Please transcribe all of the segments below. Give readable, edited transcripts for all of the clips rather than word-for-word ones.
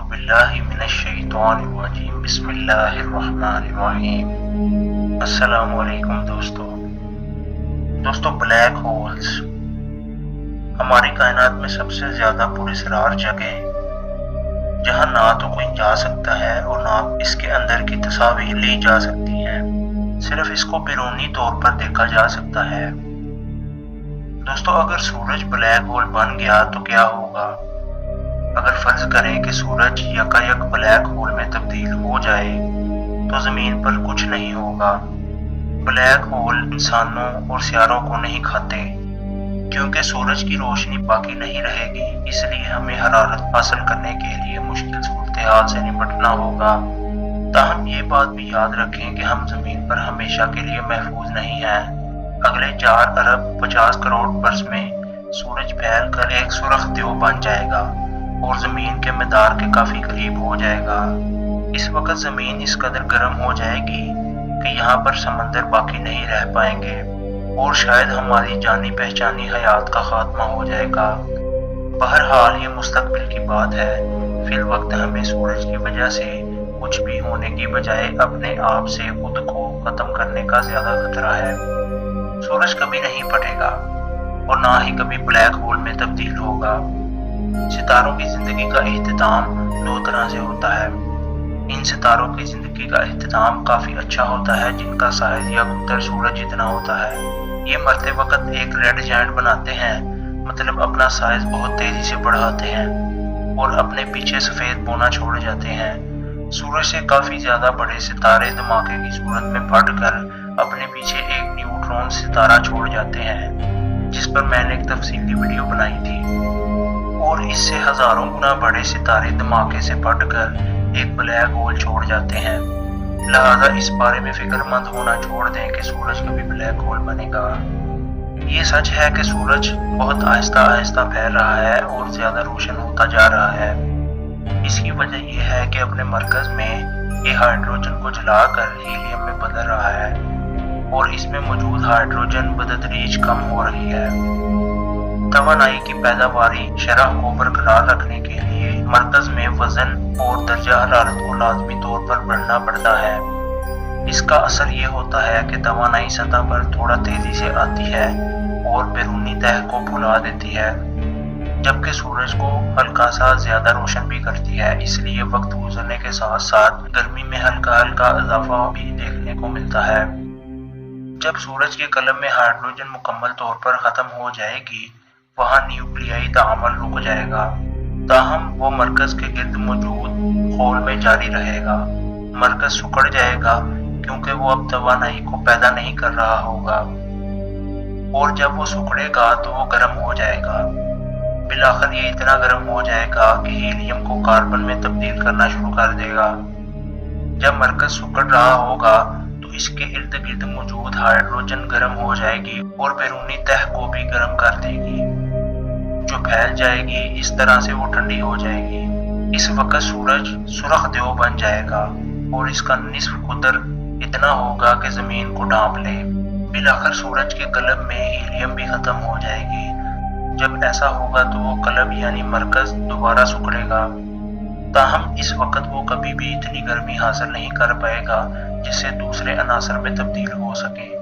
बिल्लाहि मिनश्शैतानिर्रजीम बिस्मिल्लाहिर्रहमानिर्रहीम। अस्सलामुअलैकुम दोस्तों, ब्लैक होल्स हमारी कायनात में सबसे ज्यादा पुरस्रार जगह, जहां ना तो कोई जा सकता है और ना इसके अंदर की तस्वीर ली जा सकती है, सिर्फ इसको बैरूनी तौर पर देखा जा सकता है। दोस्तों, अगर सूरज ब्लैक होल बन गया तो क्या होगा? अगर फर्ज करें कि सूरज यकायक ब्लैक होल में तब्दील हो जाए तो जमीन पर कुछ नहीं होगा। ब्लैक होल इंसानों और सियारों को नहीं खाते, क्योंकि सूरज की रोशनी बाकी नहीं रहेगी। इसलिए हमें हरारत हासिल करने के लिए मुश्किल सूरत हाल से निपटना होगा। ताहम ये बात भी याद रखें कि हम जमीन पर हमेशा के लिए महफूज नहीं हैं। अगले 4 अरब 50 करोड़ बरस में सूरज फैल कर एक सुर्ख द्यो बन जाएगा और जमीन के मदार के काफी करीब हो जाएगा। इस वक्त जमीन इस कदर गर्म हो जाएगी कि यहाँ पर समंदर बाकी नहीं रह पाएंगे और शायद हमारी जानी पहचानी हयात का खात्मा हो जाएगा। बहरहाल ये मुस्तकबिल की बात है। फिल वक्त हमें सूरज की वजह से कुछ भी होने की बजाय अपने आप से खुद को खत्म करने का ज्यादा खतरा है। सूरज कभी नहीं फटेगा और ना ही कभी ब्लैक होल में तब्दील होगा। सितारों की जिंदगी का इख्तिताम 2 तरह से होता है। इन सितारों की जिंदगी का इख्तिताम काफी अच्छा होता है जिनका साइज या कुतर सूरज जितना होता है। ये मरते वक्त एक रेड जायंट बनाते हैं, मतलब अपना साइज बहुत तेजी से बढ़ाते हैं और अपने पीछे सफेद बोना छोड़ जाते हैं। सूरज से काफी ज्यादा बड़े सितारे धमाके की सूरत में फटकर अपने पीछे एक न्यूट्रॉन सितारा छोड़ जाते हैं, जिस पर मैंने एक तफसीली वीडियो बनाई थी। और इससे हजारों गुना बड़े सितारे धमाके से फटकर एक ब्लैक होल छोड़ जाते हैं। लिहाजा इस बारे में फिक्रमंद होना छोड़ दें कि सूरज कभी ब्लैक होल बनेगा। ये सच है कि सूरज बहुत आहिस्ता आहिस्ता फैल रहा है और ज्यादा रोशन होता जा रहा है। इसकी वजह यह है कि अपने मरकज में ये हाइड्रोजन को जलाकर हीलियम में बदल रहा है और इसमें मौजूद हाइड्रोजन बतदरीज कम हो रही है। तवानाई की पैदावारी शरह को बरकरार रखने के लिए मरकज में वजन और दर्जा हरारत को लाजमी तौर पर बढ़ना पड़ता है। इसका असर ये होता है कि तवानाई सतह पर थोड़ा तेजी से आती है और बैरूनी तह को फुला देती है, जबकि सूरज को हल्का सा ज्यादा रोशन भी करती है। इसलिए वक्त गुजरने के साथ साथ गर्मी में हल्का हल्का इजाफा भी देखने को मिलता है। जब सूरज के कलम में हाइड्रोजन मुकम्मल तौर पर खत्म हो जाएगी, वहां न्यूक्लियाई ताअम्मुल रुक जाएगा। ताहम वो मरकज के गिर्द मौजूद खोल में जारी रहेगा। मरकज सुकड़ जाएगा क्योंकि वो अब तवानाई को पैदा नहीं कर रहा होगा, और जब वो सुकड़ेगा तो वो गर्म हो जाएगा। बिलाखिर ये इतना गर्म हो जाएगा कि हीलियम को कार्बन में तब्दील करना शुरू कर देगा। जब मरकज सुकड़ रहा होगा तो इसके इर्द गिर्द मौजूद हाइड्रोजन गर्म हो जाएगी और बैरूनी तह को भी गर्म कर देगी, जो फैल जाएगी। इस तरह से वो ठंडी हो जाएगी। इस वक्त सूरज सुर्ख द्यो बन जाएगा और इसका निस्फ कुतर इतना होगा कि जमीन को ढांप ले। बिलाखिर सूरज के कलब में हीलियम भी खत्म हो जाएगी। जब ऐसा होगा तो वो कलब यानी मरकज दोबारा सुकड़ेगा। ताहम इस वक्त वो कभी भी इतनी गर्मी हासिल नहीं कर पाएगा जिससे दूसरे अनासर में तब्दील हो सके।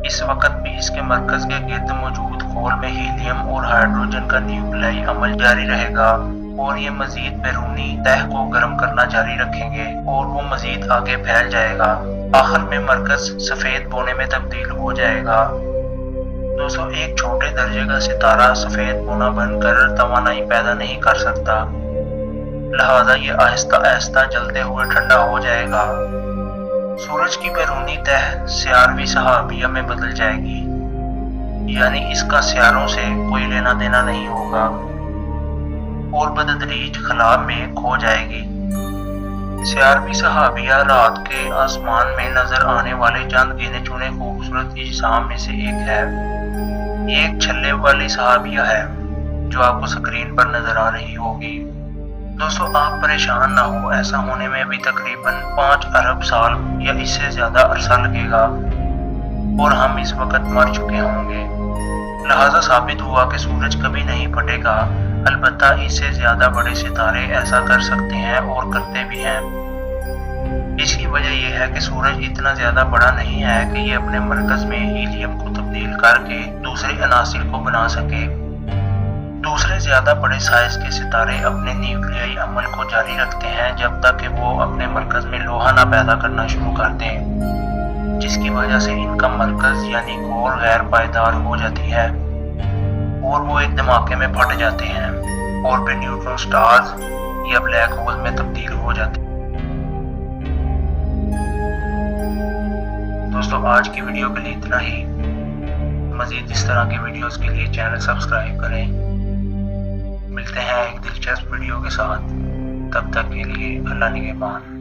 इस वक्त भी इसके मरकज के गिर्द मौजूद खोल में हीलियम और हाइड्रोजन का न्यूक्लियाई अमल जारी रहेगा और ये मजीद बैरूनी तह को गर्म करना जारी रखेंगे और वो मजीद आगे फैल जाएगा। आखिर में मरकज सफेद बोने में तब्दील हो जाएगा। दोस्तों, एक छोटे दर्जे का सितारा सफेद बोना बनकर तवानाई पैदा नहीं कर सकता। लिहाजा ये आहिस्ता आहिस्ता जलते हुए ठंडा हो जाएगा। सूरज की बैरूनी तह सियारवी सहाबिया में बदल जाएगी, यानी इसका सियारों से कोई लेना देना नहीं होगा और बतदरीज खला में खो जाएगी। सियारवी सहाबिया रात के आसमान में नजर आने वाले चंद गिने चुने खूबसूरत अजसाम में से एक है। ये एक छल्ले वाली सहाबिया है जो आपको स्क्रीन पर नजर आ रही होगी। दोस्तों, आप परेशान ना हो, ऐसा होने में भी तकरीबन 5 अरब साल या इससे ज्यादा अरसा लगेगा और हम इस वक्त मर चुके होंगे। लिहाजा साबित हुआ कि सूरज कभी नहीं फटेगा अलबत्ता इससे ज्यादा बड़े सितारे ऐसा कर सकते हैं और करते भी हैं। इसकी वजह यह है कि सूरज इतना ज्यादा बड़ा नहीं है कि ये अपने मरकज में हीलियम को तब्दील करके दूसरे अनासिर को बना सके। दूसरे ज्यादा बड़े साइज के सितारे अपने न्यूक्लियाई अमल को जारी रखते हैं जब तक कि वो अपने मरकज में लोहा ना पैदा करना शुरू कर दें, जिसकी वजह से इनका मरकज यानी कोर गैर पायदार हो जाती है और वो एक धमाके में फट जाते हैं और फिर न्यूट्रॉन स्टार्स या ब्लैक होल में तब्दील हो जाते हैं। दोस्तों, आज की वीडियो के लिए इतना ही। मजीद इस तरह के वीडियोस के लिए चैनल सब्सक्राइब करें। मिलते हैं एक दिलचस्प वीडियो के साथ, तब तक के लिए अल्लाह निगहबान।